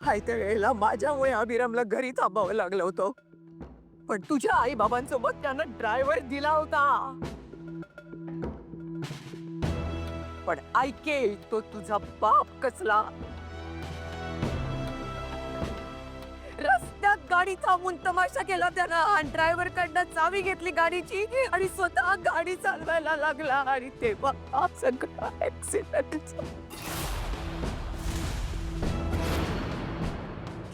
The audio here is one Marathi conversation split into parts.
हाय त्या वेळेला माझ्यामुळे अभिरामला घरी थांबावं लागलं होतं. पण तुझ्या आई बाबांसोबत त्यानं ड्रायव्हर दिला होता. पण ऐके, तो तुझा बाप कसला. रस्त्यात गाडी थांबून तमाशा केला त्यानं आणि ड्रायव्हर कडनं चावी घेतली गाडीची आणि स्वतः गाडी चालवायला लागला आणि तेव्हा हा सगळा ऍक्सिडेंट.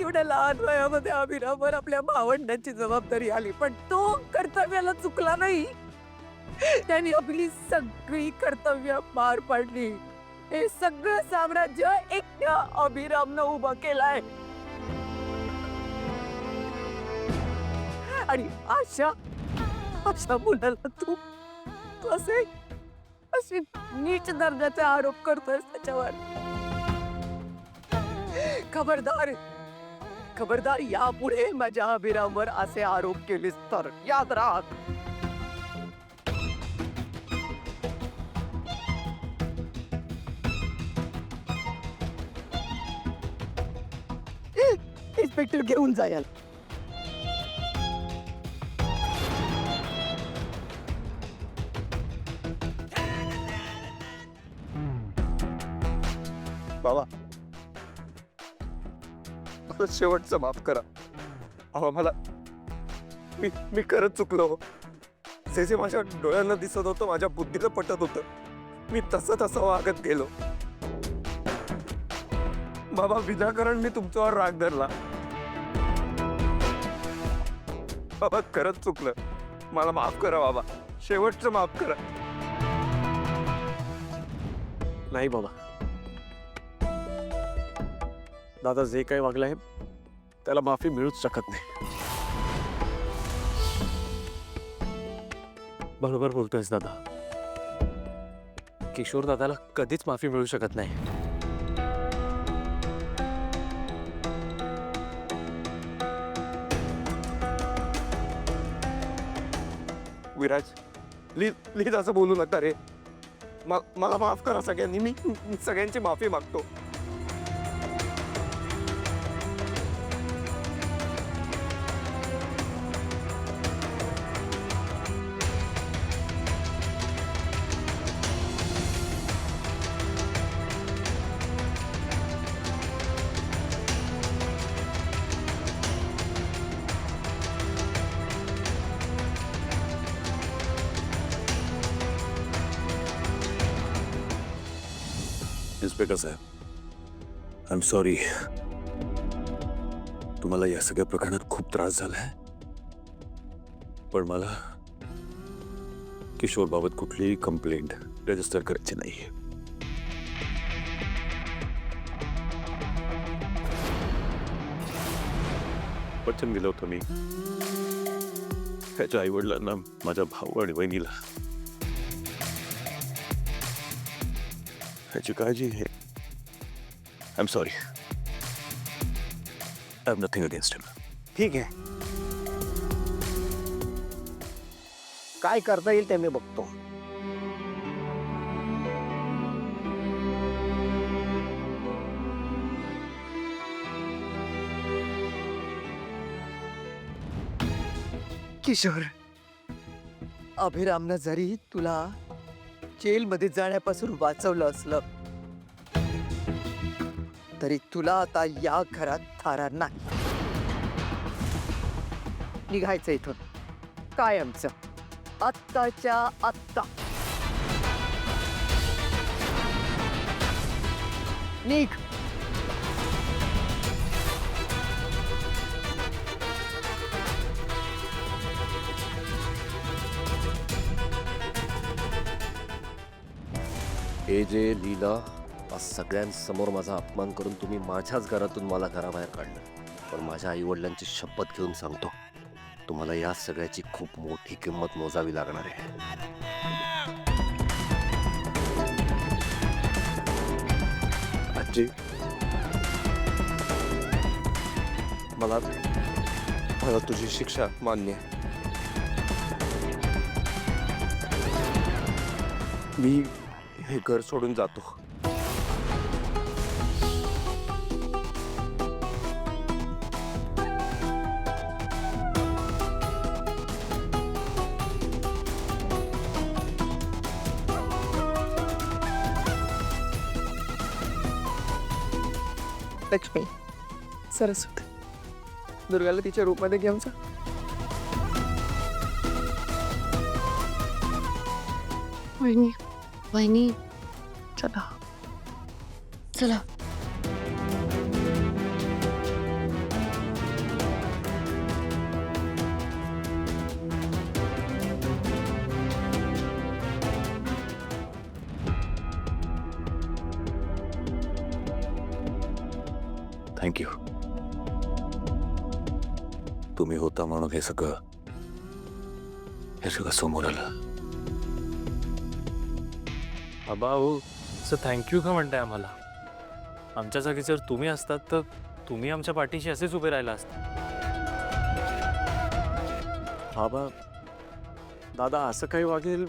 एवढ्या लहान वयामध्ये अभिरामवर आपल्या भावंडांची जबाबदारी आली, पण तो कर्तव्याला चुकला नाही. त्यांनी आपली सगळी कर्तव्य पार पाडली. हे सगळं साम्राज्य एकट्या अभिरामनं उभं केलंय. आणि अशा अशा मुलाला तू असे असे नीच दर्जाचे आरोप करतोयस त्याच्यावर. खबरदार, खबरदार, यापुढे माझ्या अभिरामवर असे आरोप केलेस तर याद राख. इन्स्पेक्टर घेऊन जायल. बाबा, मला शेवटचं माफ करा. अहो मला मी मी खरंच चुकलो. जे जे माझ्या डोळ्यांना दिसत होतं, माझ्या बुद्धीला पटत होतं, मी तसं वागत गेलो. बाबा, विनाकारण मी तुमच्यावर राग धरला. बाबा, खरंच चुकलं. मला माफ करा बाबा, शेवटचं माफ करा. नाही बाबा, दादा जे काही वागलं आहे त्याला माफी मिळूच शकत नाही. बरोबर बोलतोयस दादा. किशोर दादाला कधीच माफी मिळू शकत नाही. विराज, प्लीज असं बोलू नका रे. मला माफ करा सगळ्यांनी. मी सगळ्यांची माफी मागतो. इन्स्पेक्टर साहेब, आय एम सॉरी. तुम्हाला या सगळ्या प्रकरणात खूप त्रास झालाय, पण मला किशोर बाबत कुठलीही कंप्लेंट रजिस्टर करायची नाहीये. वचन दिलं होतं मी त्याच्या आईवडिलांना, माझ्या भाऊ आणि बहिणीला. ह्याची काळजी घे. I am sorry. I have nothing against him. ठीक आहे, काय करता येईल ते मी बघतो. किशोर, अभिरामनं जरी तुला जेलमध्ये जाण्यापासून वाचवलं असलं तरी तुला आता या घरात थारा नाही. निघायचं इथून कायमचं, आत्ताच्या आत्ता निघ. हे जे लीला, आज सगळ्यांसमोर माझा अपमान करून तुम्ही माझ्याच घरातून मला घराबाहेर काढलं. पण माझ्या आईवडिलांची शपथ घेऊन सांगतो, तुम्हाला या सगळ्याची खूप मोठी किंमत मोजावी लागणार आहे. आजी, मला तुझी शिक्षा मान्य आहे. मी हे घर सोडून जातो. लक्ष्मी, सरस्वती, दुर्गाला तिच्या रूपमध्ये घेऊन जा. वहिनी वहिनी चला. चला. थँक्यू. तुम्ही होता म्हणून हे सगळं समोर आलं. बाबा हो, असं थँक्यू का म्हणताय आम्हाला? आमच्या जागी जर तुम्ही असतात तर तुम्ही आमच्या पाठीशी असेच उभे राहिला असता. बाबा, दादा असं काही वागेल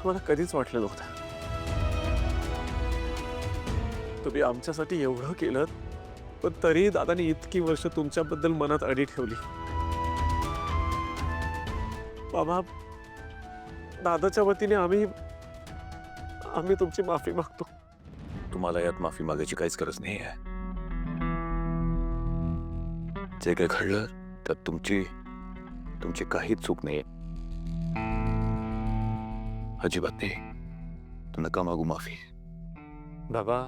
मला कधीच वाटलं नव्हतं. तुम्ही आमच्यासाठी एवढं केलं, पण तरी दादानी इतकी वर्ष तुमच्याबद्दल मनात अडी ठेवली. बाबा, दादाच्या वतीने आम्ही तुमची माफी मागतो. तुम्हाला यात माफी मागायची काहीच गरज नाही आहे. जे काही घडलं त्यात तुमची काहीच चूक नाही. अजिबात नाही. तू नका मागू माफी. बाबा,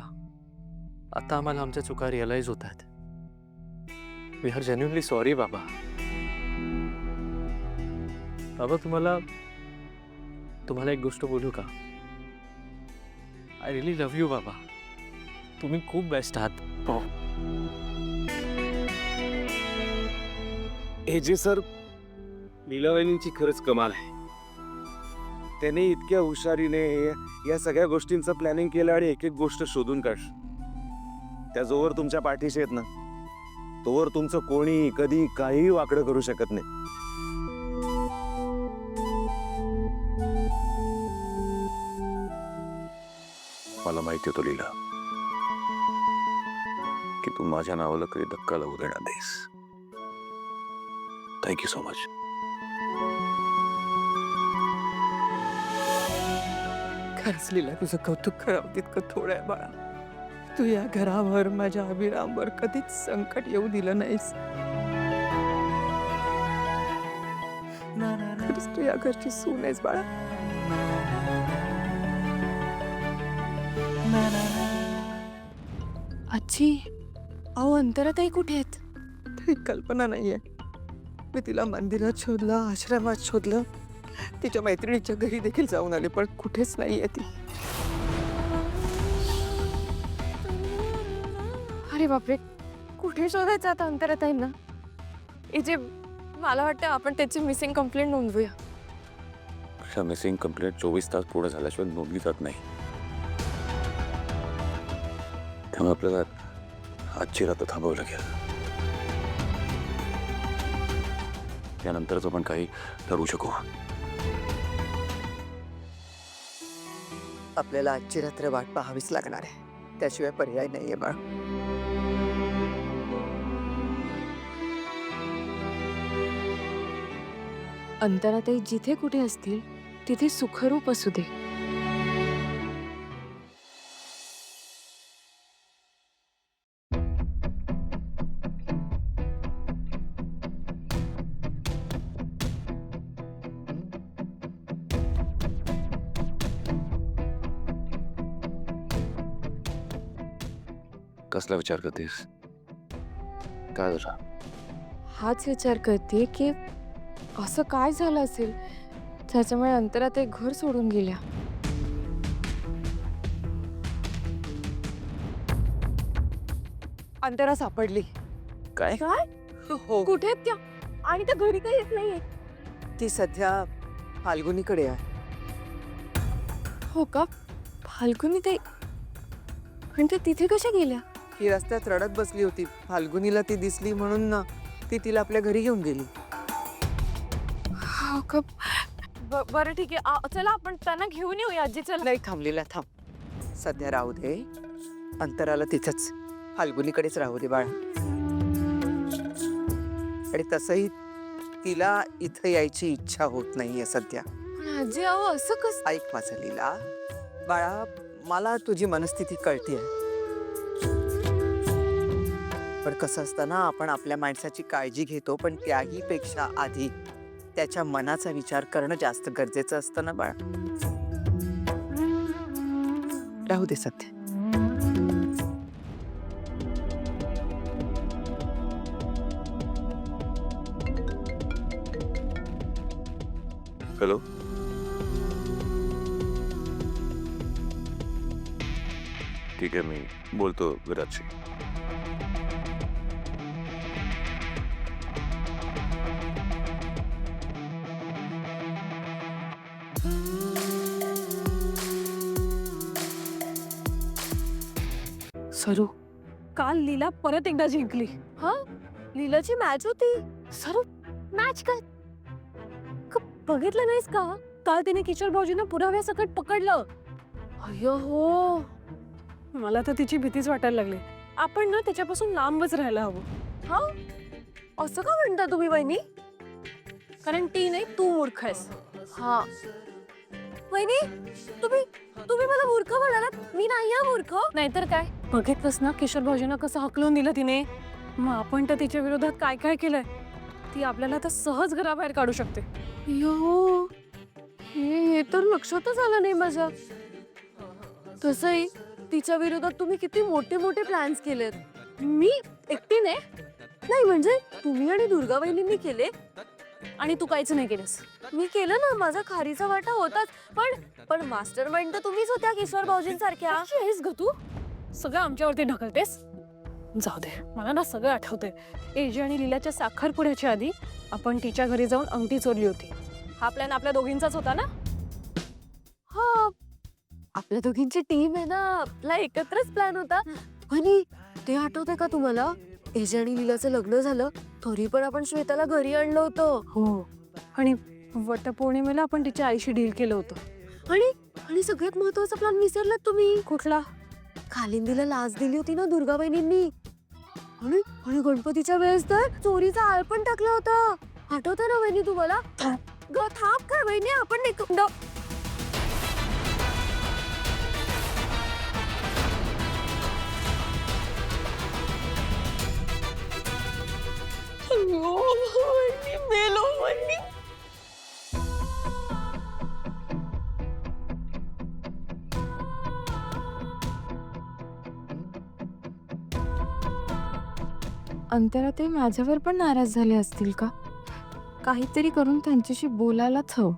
आता आम्हाला आमच्या चुका रिअलाइज होत आहेत. वी आर जेन्युनली सॉरी बाबा. बाबा, तुम्हाला एक गोष्ट बोलू का? आय रिअली लव्ह यू बाबा. तुम्ही खूप बेस्ट आहात. हो. एजे सर, लीलावहिनींची खरंच कमाल आहे. त्याने इतक्या हुशारीने या सगळ्या गोष्टींचं प्लॅनिंग केलं आणि एक एक गोष्ट शोधून काढ. त्या जोवर तुमच्या पाठीशी आहेत ना, तोवर तुमचं कोणी कधी काही वाकडं करू शकत नाही. मला माहिती होतं लीला की तू माझ्या नावाला कधी धक्का लावू देणार नाहीस. Thank you so much. खरंच लीला, तुझं कौतुक करावं तितकं थोडं आहे बाळा. तू या घरावर, माझ्या अभिरामवर कधीच संकट येऊ दिलं नाहीस. खरंच तू या घरची सून आहेस बाळा. आजी, अहो अंतराताई कुठे आहेत? तरी कल्पना नाहीये. मी तिला मंदिरात शोधलं, आश्रमात शोधलं, तिच्या मैत्रिणीच्या घरी देखील जाऊन आले, पण कुठेच नाहीये ती. अरे बापरे, कुठे शोधायचं आता अंतराताईंना? जे मला वाटतं आपण त्याची मिसिंग कंप्लेंट नोंदवूया. मिसिंग कंप्लेंट 24 तास पूर्ण झाल्याशिवाय नोंदली जात नाही. त्यामुळे आपल्याला आजची रात्र थांबावं लागेल. त्यानंतरच आपण काही ठरवू शकू. आपल्याला आजची रात्र वाट पाहावीच लागणार आहे. त्याशिवाय पर्याय नाहीये बाळ. अंतराताई जिथे कुठे असतील तिथे सुखरूप असू दे. कसला विचार करतेस? काय झालं? हाच विचार करते की असं काय झालं असेल त्याच्यामुळे अंतराताई घर सोडून गेल्या. अंतरा सापडली. काय? काय? हो, कुठे आहेत त्या? आणि त्या घरी काही येत नाहीये. ती सध्या फाल्गुनीकडे आहे. हो का? फाल्गुनी ताई, पण त्या तिथे कशा गेल्या? ही रस्त्यात रडत बसली होती. फाल्गुनीला ती दिसली म्हणून ना ती तिला आपल्या घरी घेऊन गेली. हो का? बरं ठीक आहे, चला आपण त्यांना घेऊन येऊया आजी. चला. नाही, थांबलेला थांब. सध्या राहू दे. अंतराला तिथंच फाल्गुनीकडेच राहू दे बाळा. आणि तसंही तिला इथं यायची इच्छा होत नाहीये सध्या. पण आजी, अहो असं कसं? ऐक माझं लीला बाळा, मला तुझी मनस्थिती कळतीये. पण कसं असतं ना, आपण आपल्या माणसाची काळजी घेतो, पण त्याही पेक्षा आधी त्याच्या मनाचा विचार करणं जास्त गरजेचं असतं ना बाळ. राहू दे सध्या. हॅलो. ठीक आहे, मी बोलतो विराटशी. सरू, काल लीला परत एकदा जिंकली. हा, लीलाची मॅच होती. सरू, मॅच काय? बघितलं नाहीस का? काल तिने किशोर भाऊजींना पुराव्यासकट पकडलं. अय्यो हो, मला तर तिची भीतीच वाटायला लागली. आपण ना त्याच्यापासून लांबच राहायला हवं. हा, असं का म्हणता तुम्ही वहिनी? कारण ती नाही, तू मूर्ख आहेस. हा वहिनी, तुम्ही तुम्ही मला मूर्ख म्हणालात. मी नाही आहे मूर्ख. नाहीतर काय, बघितलंस ना किशोर भाऊजींना कसं हकलून दिलं तिने. मग आपण तर तिच्या विरोधात काय काय केलंय. ती आपल्याला तर सहज घराबाहेर काढू शकते. यो, हे तर लक्षातच आलं नाही माझ्या. तसंही तिच्या विरोधात तुम्ही किती मोठे मोठे प्लॅन्स केलेत. मी एकटीने नाही, म्हणजे तुम्ही आणि दुर्गा वहिनींनी केले आणि तू काहीच नाही केलंस. मी केलं ना, माझा खारीचा वाटा होताच. पण मास्टर माइंड तर तुम्हीच होत्या किशोर भाऊजींसारख्या. आहेस ग तू, सगळं आमच्यावरती ढकलतेस. जाऊ दे, मला ना सगळं आठवतंय. एजी आणि लीलाच्या साखरपुड्याच्या आधी आपण तिच्या घरी जाऊन अंगठी चोरली होती. हा प्लॅन आपल्या दोघींचाच होता ना? हा, आपल्या दोघींची टीम आहे ना, आपला एकत्रच प्लॅन होता. आणि ते आठवतंय का तुम्हाला? एजी आणि लीलाचं लग्न झालं तरी पण आपण श्वेताला घरी आणलं होतं. हो, आणि वटपौर्णिमेला आपण तिच्या आईशी डील केलं होतं. आणि सगळ्यात महत्वाचा प्लॅन विसरलात तुम्ही. कुठला? खालिंदीला लाच दिली होती ना दुर्गा वहिनींनी. आणि गणपतीच्या वेळेस तर चोरीचा आळ पण टाकला होता. आठवतं ना वहिनी तुम्हाला? थांब काय वहिनी, आपण मेलो वहिनी. अंतराताई माझ्यावर पण नाराज झाले असतील का? काहीतरी करून त्यांच्याशी बोलायलाच हवं.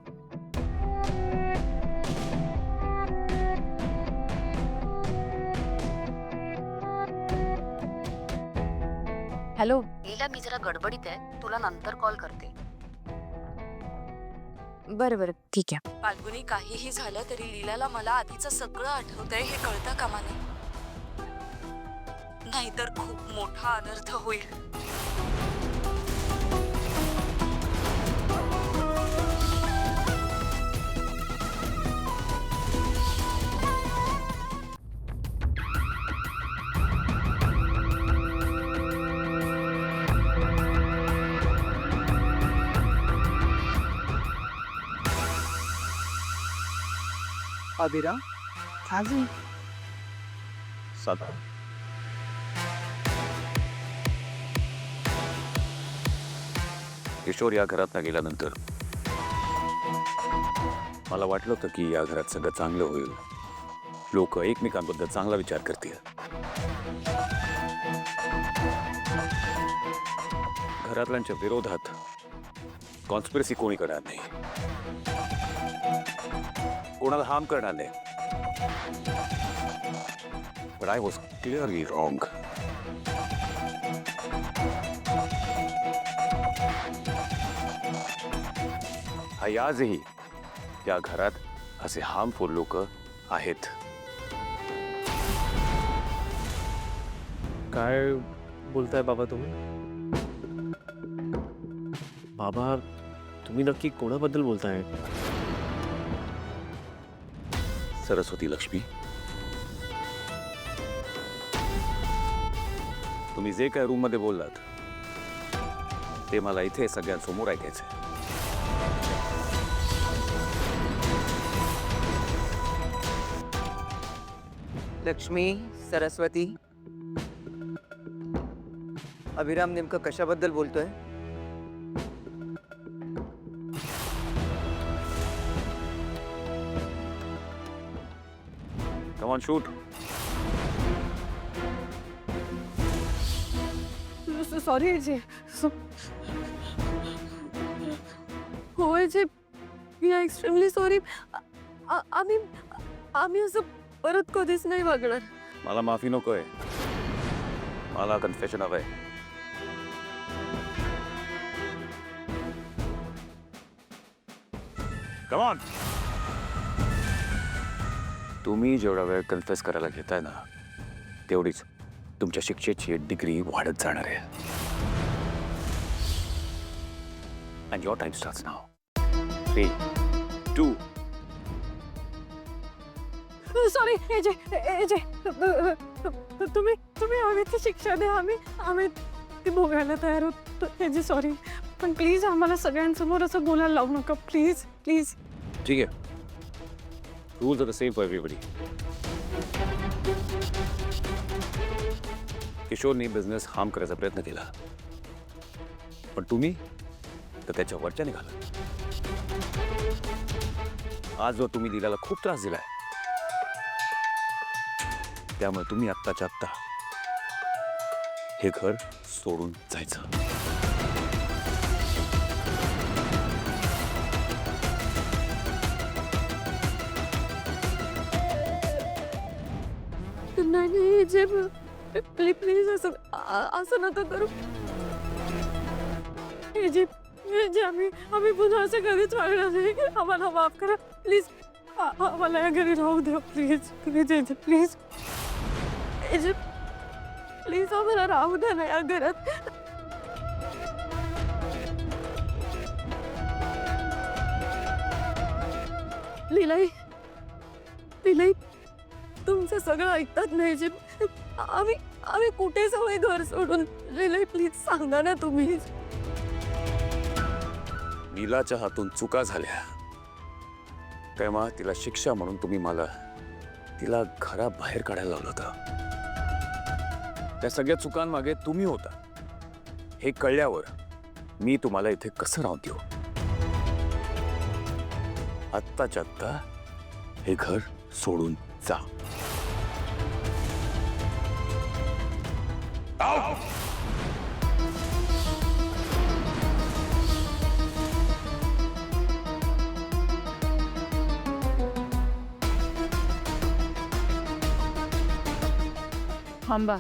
हॅलो लीला, मी जरा गडबडीत आहे, तुला नंतर कॉल करते. बरं बरं, ठीक आहे. फाल्गुनी, काहीही झालं तरी लीलाला मला आधीचं सगळं आठवतंय हे कळतं कामा नये. नाहीतर खूप मोठा अनर्थ होईल. अभिराम, अजून साधा. किशोर या घरात गेल्यानंतर मला वाटलं होतं की या घरात सगळं चांगलं होईल. लोक एकमेकांबद्दल चांगला विचार करतील. घरातल्यांच्या विरोधात कॉन्स्पिरसी कोणी करणार नाही, कोणाला हार्म करणार नाही. But I was clearly wrong. आणि आजही या घरात असे हार्मफुल लोक आहेत. काय बोलताय बाबा तुम्ही? बाबा, तुम्ही नक्की कोणाबद्दल बोलताय? सरस्वती लक्ष्मी, तुम्ही जे काय रूम मध्ये बोललात ते मला इथे सगळ्यांसमोर ऐकायचंय. लक्ष्मी, सरस्वती, अभिराम नेमकं कशाबद्दल बोलतोय? Come on shoot. Sorry Ajay. हो अजय, मी एक्स्ट्रीमली सॉरी. आम्ही आम्ही असं परत कधीच नाही वागणार. मला माफी नकोय, मला कन्फेशन हवंय. Come on. तुम्ही जेवढा वेळ कन्फेस करायला घेताय ना, तेवढीच तुमच्या शिक्षेची डिग्री वाढत जाणार आहे. And your time starts now. 3, 2. Sorry Ajay. Ajay, तुम्ही हवी ती शिक्षा द्या. आम्ही ती भोगायला तयार होतो. अजय सॉरी, पण प्लीज आम्हाला सगळ्यांसमोर असं बोलायला लावू नका. Please please. ठीक आहे. Rules are the same for everybody. किशोरने बिझनेस हार्म करायचा प्रयत्न केला, पण तुम्ही तर त्याच्या वरच्या निघाला. आज जो तुम्ही दिलाला खूप त्रास दिलाय, त्यामुळे तुम्ही आत्ताच्या आत्ता हे घर सोडून जायचं. नाही अजय, प्लीज असं नका करू. अजय अजय, आम्ही पुन्हा असं कधीच वागणार नाही. आम्हाला माफ करा प्लीज. आम्हाला या घरी राहू द्या please. Please Ajay, please. Ajay please आम्हाला राहू द्या ना या घरात. लीलाई, लीलाई, तुमचं सगळं ऐकतात नाही जे. आम्ही कुठे जाऊ घर सोडून? लीलाई प्लीज सांगा ना तुम्ही. नीलाच्या हातून चुका झाल्या, तेव्हा तिला शिक्षा म्हणून तुम्ही मला तिला घराबाहेर काढायला लावलं होतं. त्या सगळ्या चुकांमागे तुम्ही होता हे कळल्यावर मी तुम्हाला इथे कसं राहून देऊ? आत्ताच्या आत्ता हे घर सोडून जा. थांबा.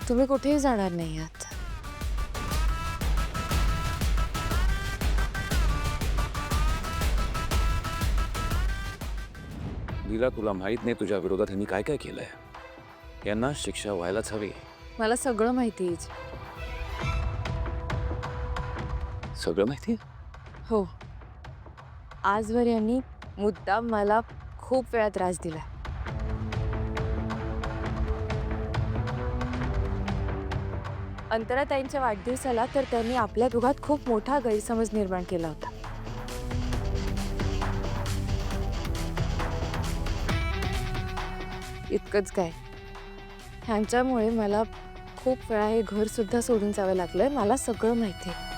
तुम्ही कुठेही जाणार नाही आहात. नीला, तुला माहित नाही तुझ्या विरोधात यांनी काय काय केलंय. यांना शिक्षा व्हायलाच हवी. मला सगळं माहिती आहे. सगळं माहिती. हो, आजवर यांनी मुद्दाम मला खूप वेळा त्रास दिला. अंतराताईंच्या वाढदिवसाला तर त्यांनी आपल्या दोघात खूप मोठा गैरसमज निर्माण केला होता. इतकंच काय, ह्यांच्यामुळे मला खूप वेळा हे घर सुद्धा सोडून जावं लागलंय. मला सगळं माहिती आहे.